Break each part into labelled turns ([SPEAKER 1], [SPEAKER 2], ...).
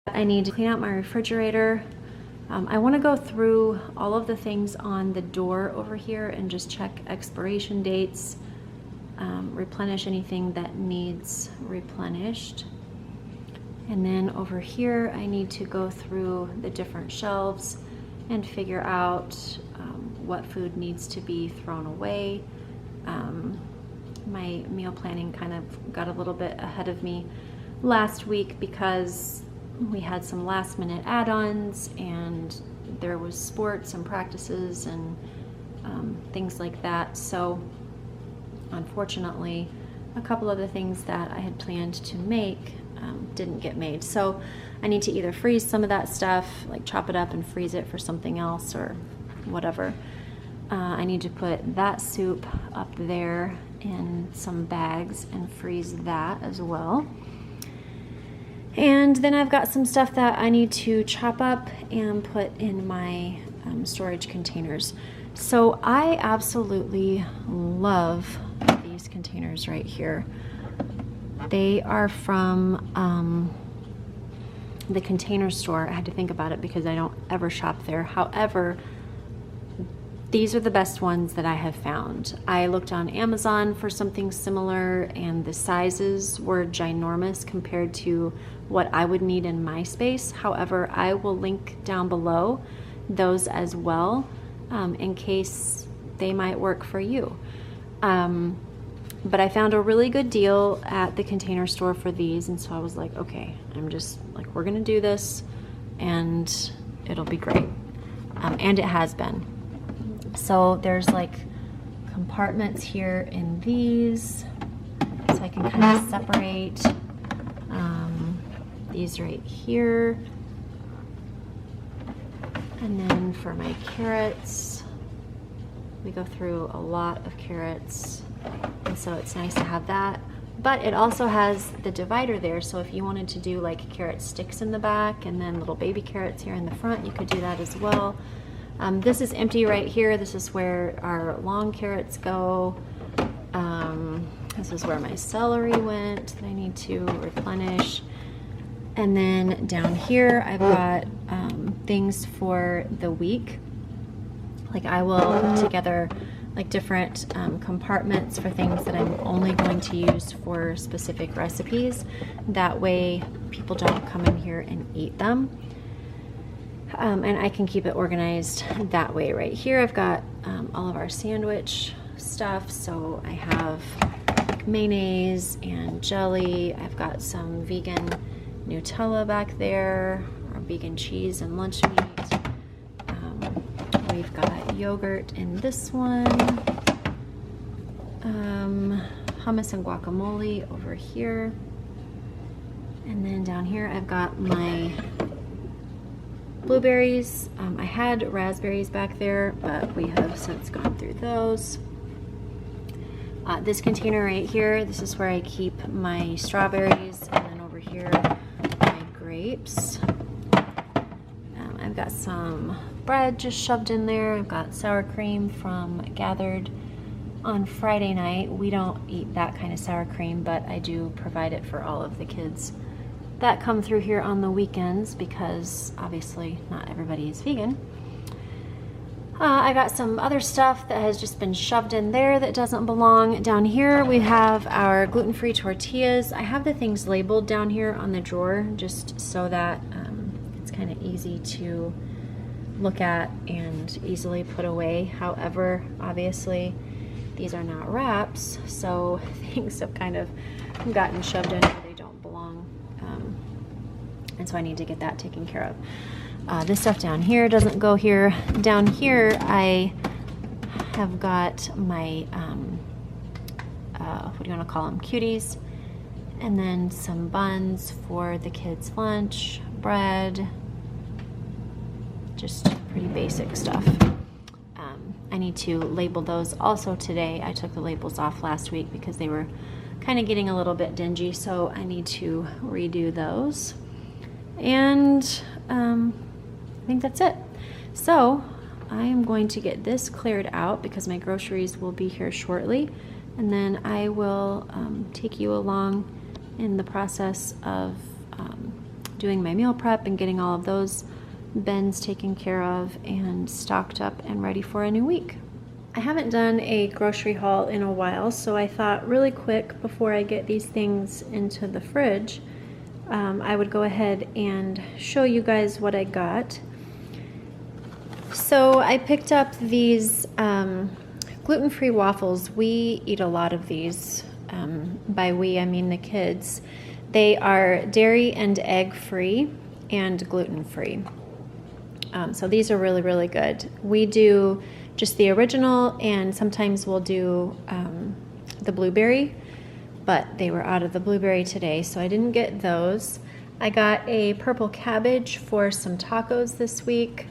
[SPEAKER 1] I need to clean out my refrigerator. I want to go through all of the things on the door over here and just check expiration dates, replenish anything that needs replenished. And then over here, I need to go through the different shelves and figure out what food needs to be thrown away. My meal planning kind of got a little bit ahead of me last week because we had some last minute add-ons and there was sports and practices and things like that. So unfortunately, a couple of the things that I had planned to make didn't get made. So I need to either freeze some of that stuff, like chop it up and freeze it for something else or whatever. I need to put that soup up there in some bags and freeze that as well. And then I've got some stuff that I need to chop up and put in my storage containers. So I absolutely love these containers right here. They are from the Container Store. I had to think about it because I don't ever shop there. However, these are the best ones that I have found. I looked on Amazon for something similar and the sizes were ginormous compared to what I would need in my space. However, I will link down below those as well in case they might work for you. But I found a really good deal at the Container Store for these, and so I was like, okay, I'm just like, we're gonna do this and it'll be great. And it has been. So there's like compartments here in these, so I can kind of separate these right here. And then for my carrots, we go through a lot of carrots, and so it's nice to have that. But it also has the divider there, so if you wanted to do like carrot sticks in the back and then little baby carrots here in the front, you could do that as well. This is empty right here. This is where our long carrots go. This is where my celery went that I need to replenish. And then down here, I've got things for the week. Like I will put together like different compartments for things that I'm only going to use for specific recipes. That way people don't come in here and eat them. And I can keep it organized that way. Right here I've got all of our sandwich stuff. So I have mayonnaise and jelly. I've got some vegan Nutella back there, or vegan cheese and lunch meat. We've got yogurt in this one. Hummus and guacamole over here. And then down here I've got my blueberries. I had raspberries back there, but we have since gone through those. This container right here, this is where I keep my strawberries, and then over here, my grapes. I've got some bread just shoved in there. I've got sour cream from Gathered on Friday night. We don't eat that kind of sour cream, but I do provide it for all of the kids that come through here on the weekends because obviously not everybody is vegan. I got some other stuff that has just been shoved in there that doesn't belong. Down here we have our gluten-free tortillas. I have the things labeled down here on the drawer just so that it's kind of easy to look at and easily put away. However, obviously these are not wraps, so things have kind of gotten shoved in where they don't belong. And so I need to get that taken care of. This stuff down here doesn't go here. Down here I have got my, what do you want to call them, cuties, and then some buns for the kids' lunch, bread, just pretty basic stuff. I need to label those also today. I took the labels off last week because they were kind of getting a little bit dingy, so I need to redo those. And I think that's it. So I am going to get this cleared out because my groceries will be here shortly, and then I will take you along in the process of doing doing my meal prep and getting all of those bins taken care of and stocked up and ready for a new week. I haven't done a grocery haul in a while, so I thought really quick before I get these things into the fridge, I would go ahead and show you guys what I got. So I picked up these gluten-free waffles. We eat a lot of these. By we, I mean the kids. They are dairy and egg free and gluten free. So these are really, really good. We do just the original, and sometimes we'll do the blueberry, but they were out of the blueberry today, so I didn't get those. I got a purple cabbage for some tacos this week.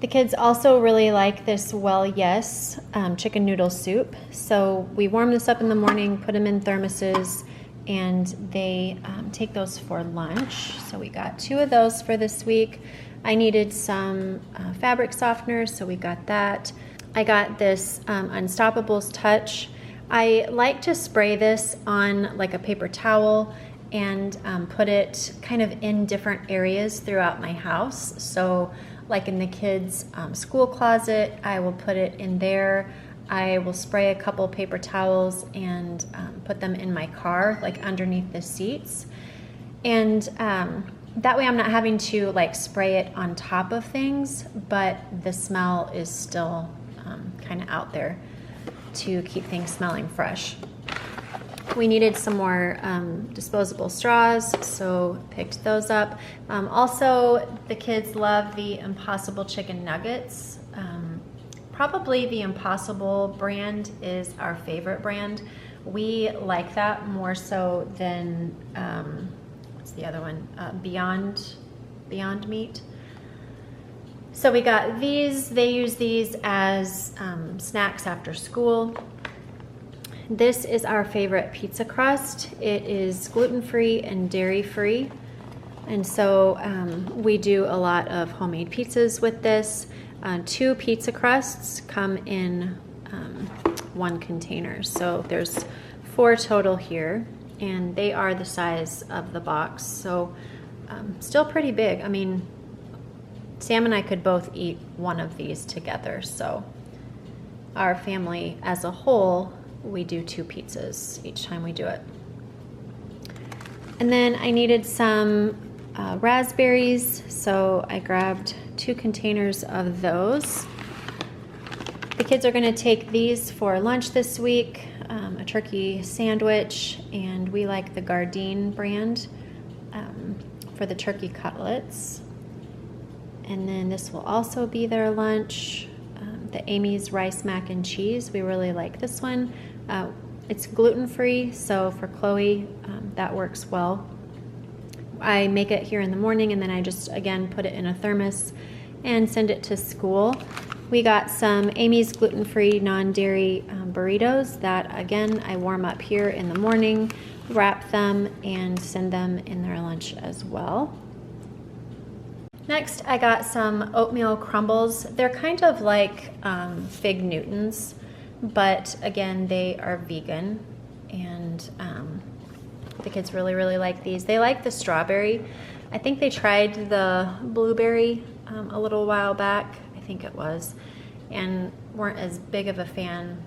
[SPEAKER 1] The kids also really like this Well Yes chicken noodle soup. So we warm this up in the morning, put them in thermoses, and they take those for lunch. So we got 2 of those for this week. I needed some fabric softener, so we got that. I got this Unstoppables Touch. I like to spray this on like a paper towel and put it kind of in different areas throughout my house. So like in the kids' school closet, I will put it in there. I will spray a couple paper towels and put them in my car, like underneath the seats. And that way I'm not having to like spray it on top of things, but the smell is still kind of out there to keep things smelling fresh. We needed some more disposable straws, so picked those up. Also, the kids love the Impossible Chicken Nuggets. Probably the Impossible brand is our favorite brand. We like that more so than, what's the other one? Beyond Meat. So we got these. They use these as snacks after school. This is our favorite pizza crust. It is gluten-free and dairy-free. And so we do a lot of homemade pizzas with this. 2 pizza crusts come in 1 container. So there's 4 total here, and they are the size of the box. So still pretty big. I mean, Sam and I could both eat 1 of these together. So our family as a whole, we do 2 pizzas each time we do it. And then I needed some raspberries, so I grabbed 2 containers of those. The kids are going to take these for lunch this week, a turkey sandwich, and we like the Gardein brand for the turkey cutlets. And then this will also be their lunch. The Amy's Rice Mac and Cheese, we really like this one. It's gluten-free, so for Chloe, that works well. I make it here in the morning, and then I just, again, put it in a thermos and send it to school. We got some Amy's gluten-free, non-dairy burritos that, again, I warm up here in the morning, wrap them, and send them in their lunch as well. Next, I got some oatmeal crumbles. They're kind of like Fig Newtons, but again, they are vegan, and the kids really, really like these. They like the strawberry. I think they tried the blueberry a little while back, I think it was, and weren't as big of a fan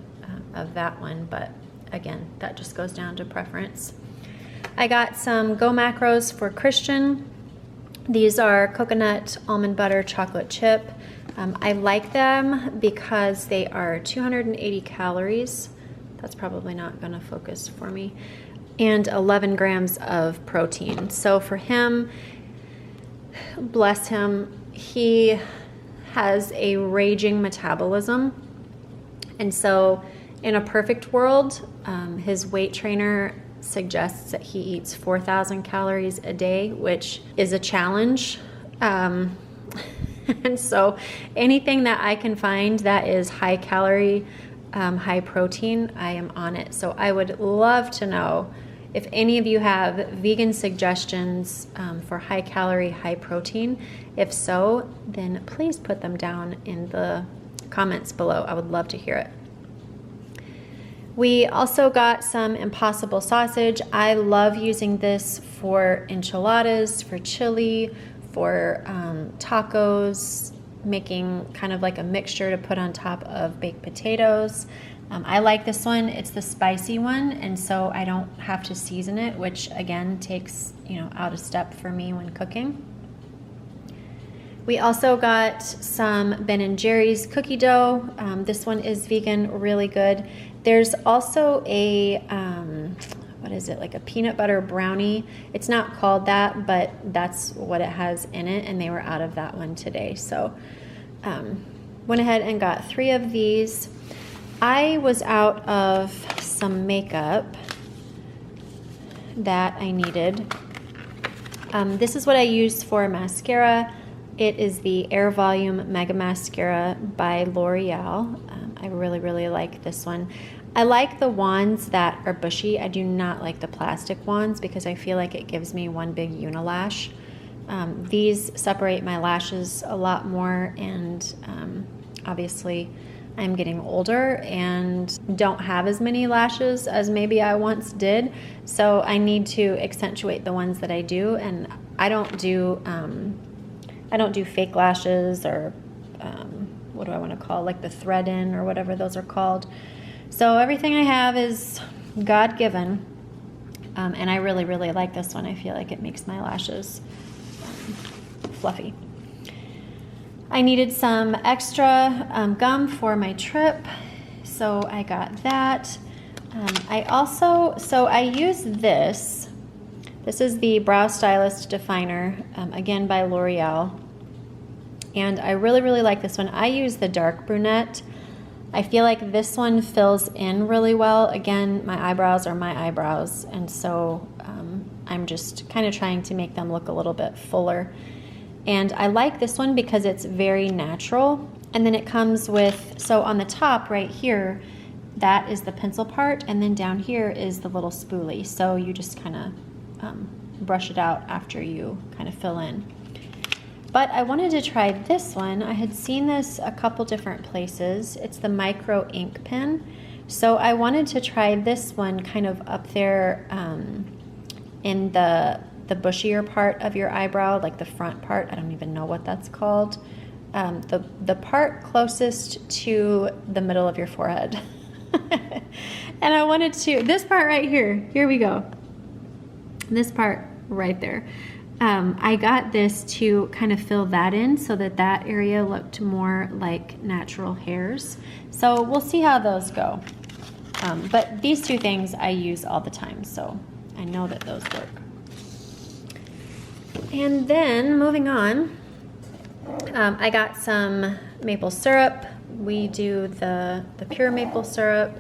[SPEAKER 1] of that one, but again, that just goes down to preference. I got some Go Macros for Christian. These are coconut, almond butter, chocolate chip. I like them because they are 280 calories. That's probably not gonna focus for me. And 11 grams of protein. So for him, bless him, he has a raging metabolism. And so in a perfect world, his weight trainer suggests that he eats 4,000 calories a day, which is a challenge. And so anything that I can find that is high calorie, high protein, I am on it. So I would love to know if any of you have vegan suggestions for high calorie, high protein. If so, then please put them down in the comments below. I would love to hear it. We also got some Impossible sausage. I love using this for enchiladas, for chili, for tacos, making kind of like a mixture to put on top of baked potatoes. I like this one. It's the spicy one, and so I don't have to season it, which again takes, out a step for me when cooking. We also got some Ben & Jerry's cookie dough. This one is vegan, really good. There's also a, what is it, like a peanut butter brownie. It's not called that, but that's what it has in it, and they were out of that one today. So went ahead and got 3 of these. I was out of some makeup that I needed. This is what I use for mascara. It is the Air Volume Mega Mascara by L'Oreal. I really, really like this one. I like the wands that are bushy. I do not like the plastic wands because I feel like it gives me one big unilash. These separate my lashes a lot more, and obviously I'm getting older and don't have as many lashes as maybe I once did, so I need to accentuate the ones that I do, and I don't do fake lashes, or what do I want to call, like the thread in or whatever those are called. So everything I have is God-given, and I really, really like this one. I feel like it makes my lashes fluffy. I needed some extra gum for my trip, so I got that. I use this. This is the Brow Stylist Definer, again by L'Oreal. And I really, really like this one. I use the dark brunette. I feel like this one fills in really well. Again, my eyebrows are my eyebrows, and so I'm just kind of trying to make them look a little bit fuller. And I like this one because it's very natural. And then it comes with, so on the top right here, that is the pencil part, and then down here is the little spoolie. So you just kind of brush it out after you kind of fill in. But I wanted to try this one. I had seen this a couple different places. It's the micro ink pen. So I wanted to try this one kind of up there in the bushier part of your eyebrow, like the front part. I don't even know what that's called. The part closest to the middle of your forehead. And I wanted to, this part right here we go. This part right there. I got this to kind of fill that in so that that area looked more like natural hairs. So we'll see how those go. But these 2 things I use all the time, so I know that those work. And then moving on, I got some maple syrup. We do the pure maple syrup.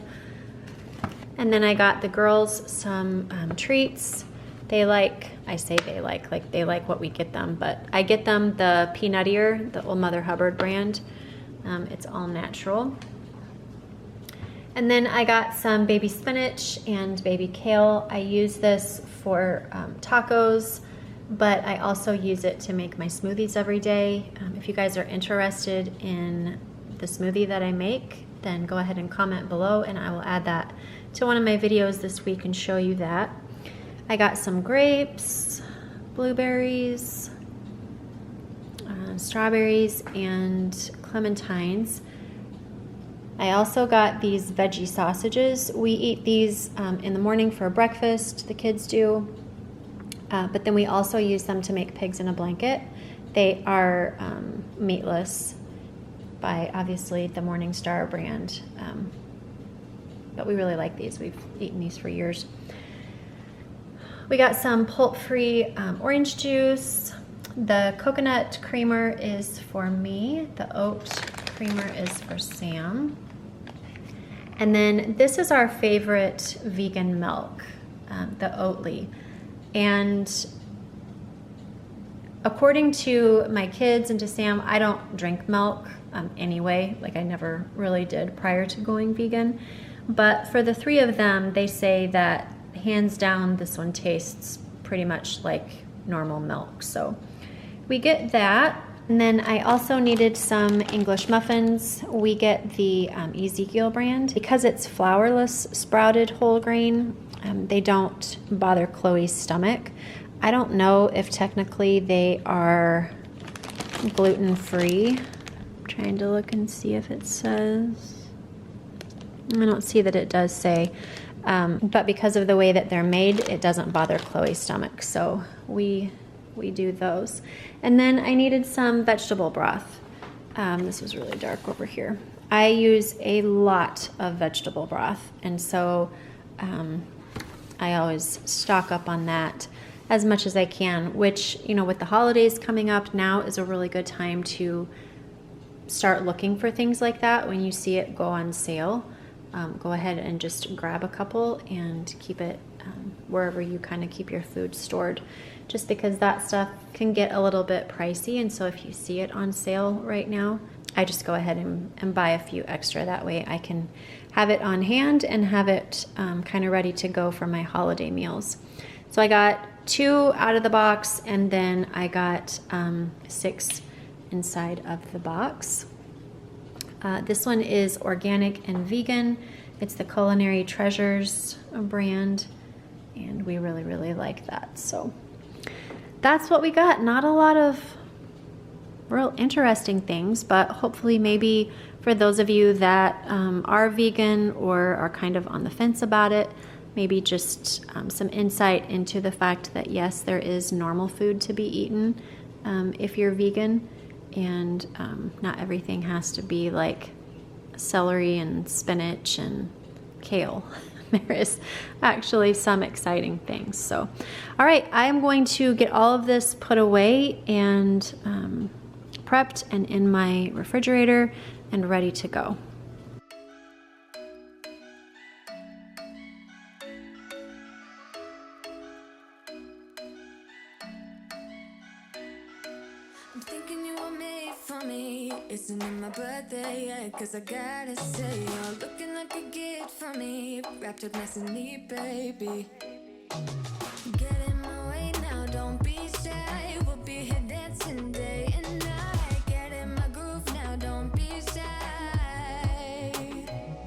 [SPEAKER 1] And then I got the girls some treats. They like, I say they like they like what we get them, but I get them the Peanuttier, the Old Mother Hubbard brand. It's all natural. And then I got some baby spinach and baby kale. I use this for tacos, but I also use it to make my smoothies every day. If you guys are interested in the smoothie that I make, then go ahead and comment below and I will add that to one of my videos this week and show you that. I got some grapes, blueberries, strawberries, and clementines. I also got these veggie sausages. We eat these in the morning for breakfast, the kids do, but then we also use them to make pigs in a blanket. They are meatless by obviously the Morningstar brand, but we really like these. We've eaten these for years. We got some pulp-free orange juice. The coconut creamer is for me. The oat creamer is for Sam. And then this is our favorite vegan milk, the Oatly. And according to my kids and to Sam, I don't drink milk anyway. Like I never really did prior to going vegan. But for the 3 of them, they say that hands down, this one tastes pretty much like normal milk. So we get that. And then I also needed some English muffins. We get the Ezekiel brand. Because it's flourless sprouted whole grain, they don't bother Chloe's stomach. I don't know if technically they are gluten-free. I'm trying to look and see if it says. I don't see that it does say. But because of the way that they're made, it doesn't bother Chloe's stomach. So we do those. And then I needed some vegetable broth. This was really dark over here. I use a lot of vegetable broth, and so I always stock up on that as much as I can, which, you know, with the holidays coming up, now is a really good time to start looking for things like that. When you see it go on sale, go ahead and just grab a couple and keep it wherever you kind of keep your food stored, just because that stuff can get a little bit pricey. And so if you see it on sale right now, I just go ahead and buy a few extra. That way I can have it on hand and have it kind of ready to go for my holiday meals. So I got 2 out of the box, and then I got 6 inside of the box. This one is organic and vegan. It's the Culinary Treasures brand, and we really, really like that. So that's what we got. Not a lot of real interesting things, but hopefully maybe for those of you that are vegan or are kind of on the fence about it, maybe just some insight into the fact that yes, there is normal food to be eaten if you're vegan, and not everything has to be like celery and spinach and kale. There is actually some exciting things. So, all right, I am going to get all of this put away and prepped and in my refrigerator and ready to go.
[SPEAKER 2] I'm thinking you were made for me. Isn't it my birthday yet? Cause I gotta say, you're looking like a gift for me. Wrapped up nice and neat, baby. Get in my way now, don't be shy. We'll be here dancing day and night. Get in my groove now, don't be shy.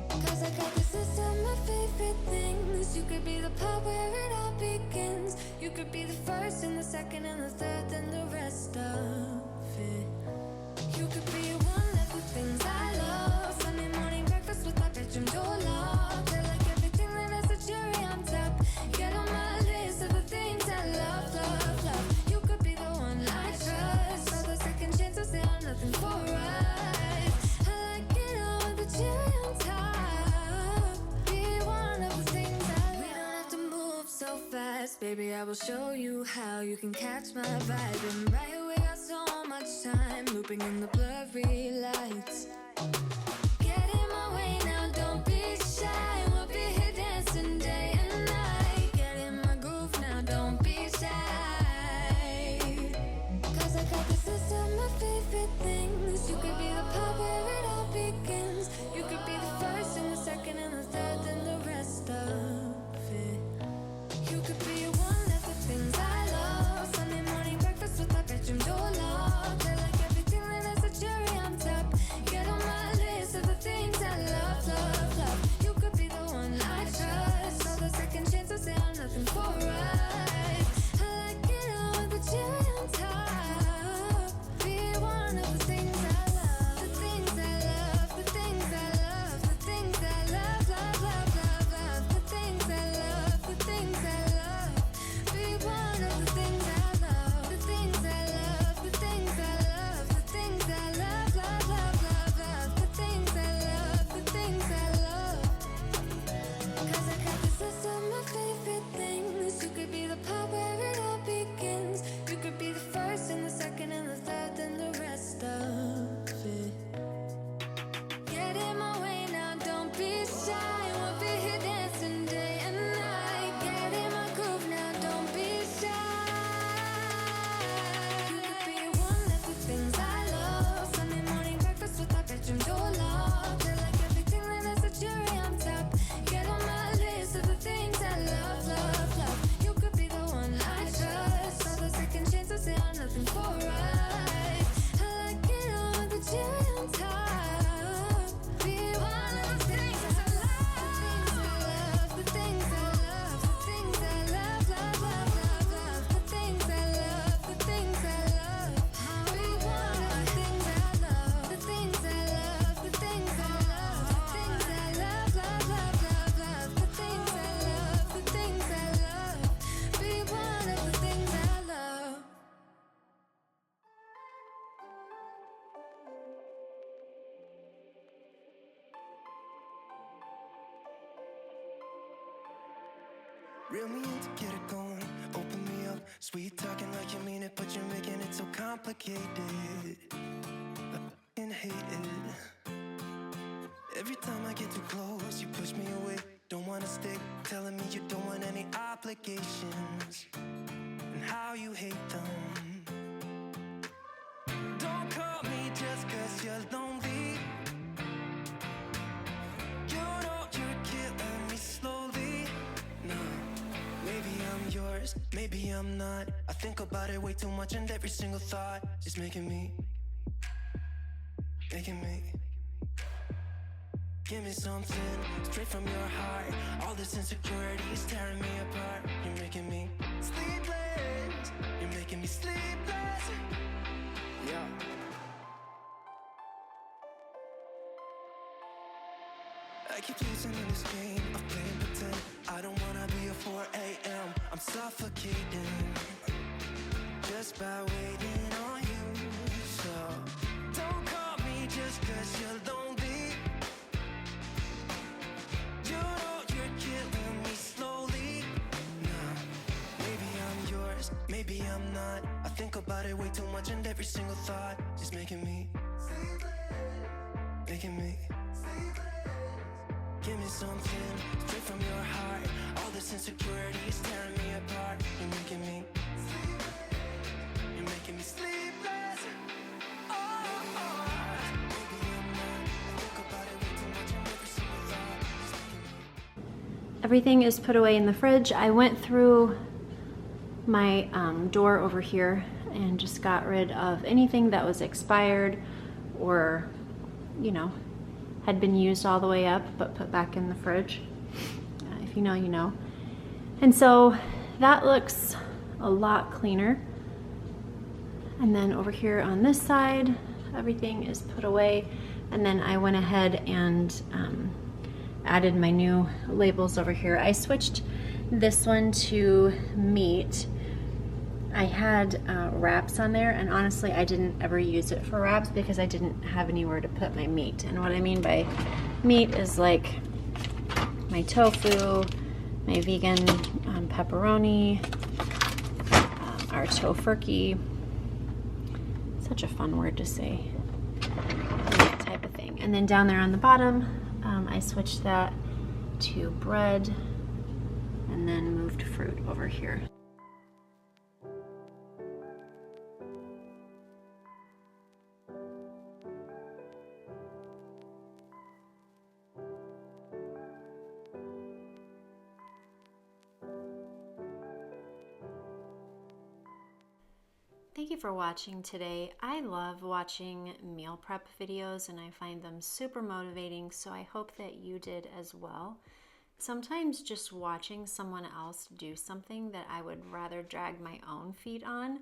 [SPEAKER 2] Cause I got this list of my favorite things. You could be the part where it all begins. You could be the first and the second and the third and the rest of it. You could be one of the things I love. Sunday morning breakfast with my bedroom door locked. I like everything that has a cherry on top. Get on my list of the things I love, love, love. You could be the one I trust. All the second chances, they are nothing for us. I like it all with the cherry on top. Be one of the things I love. We don't have to move so fast, baby. I will show you how you can catch my vibe. And right away, got so much time looping in the blurry lights. Get in my way now, don't be shy. We'll be here dancing day and night. Get in my groove now, don't be shy. Cause I got this list of my favorite things. You could be the part where it all begins. You could be the first and the second and the third and the rest of it. You could be one of the things I love. Sunday morning breakfast with my bedroom door locked. I like everything that has a cherry on top. Get on my list of the things I love, love, love. You could be the one I trust. All the second chances, they are nothing for us. I like it all with the cherry on top. Be one of the things I love. The things I love, the things I love, the things I love, love, love, love, love. The things I love, the things I love. Be one of the things I love. The things I love, the things I love, the things I love, love, love, love, love. The things I love, the things I love. Cause I got this list of my favorite things. You could be the part where it all begins. You could be the first and the second and the third and the rest of it. Get in my way now, don't be shy. We'll be here dancing day and night. Get in my groove now, don't be shy. You could be one of the things I love. Sunday morning breakfast with my bedroom door locked. I like everything that has a cherry on top. Get on my list of the things I love, love, love. You could be the one I trust. All the second chances, they are nothing for us. I
[SPEAKER 3] Reel me in to get it going, open me up. Sweet talking like you mean it, but you're making it so complicated. I f***ing hate it. Every time I get too close, you push me away. Don't wanna stay, telling me you don't want any obligations, and how you hate them. Don't call me just 'cause you're lonely. You know you're killing me slowly. No, maybe I'm yours, maybe I'm not. I think about it way too much, and every single thought is making me. Give me something straight from your heart. All this insecurity is tearing me apart. You're making me sleepless. You're making me sleepless. Yeah. I keep losing in this game of playing pretend. I don't wanna be a 4 a.m. I'm suffocating just by waiting on you. So don't call me just 'cause you're lonely. You know you're killing me slowly. Nah, maybe I'm yours, maybe I'm not. I think about it way too much, and every single thought is making me sleepless. Give me something straight from your heart. All this insecurity is tearing me apart. You're making me sleepless. You're making me sleepless. Maybe I'm not. I think about it way too much, and every single thought is making me.
[SPEAKER 1] Everything is put away in the fridge. I went through my door over here and just got rid of anything that was expired or, you know, had been used all the way up but put back in the fridge. If you know, you know. And so that looks a lot cleaner. And then over here on this side, everything is put away. And then I went ahead and added my new labels over here. I switched this one to meat. I had wraps on there, and honestly I didn't ever use it for wraps because I didn't have anywhere to put my meat. And what I mean by meat is like my tofu, my vegan pepperoni, our tofurkey, such a fun word to say, that type of thing. And then down there on the bottom, I switched that to bread and then moved fruit over here. Thank you for watching today. I love watching meal prep videos and I find them super motivating, so I hope that you did as well. Sometimes just watching someone else do something that I would rather drag my own feet on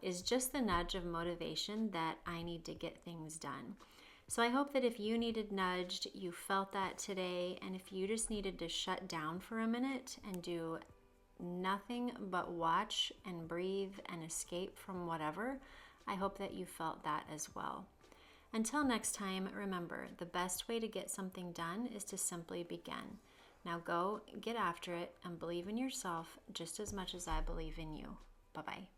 [SPEAKER 1] is just the nudge of motivation that I need to get things done. So I hope that if you needed nudged, you felt that today, and if you just needed to shut down for a minute and do nothing but watch and breathe and escape from whatever, I hope that you felt that as well. Until next time, remember, the best way to get something done is to simply begin. Now go get after it and believe in yourself just as much as I believe in you. Bye-bye.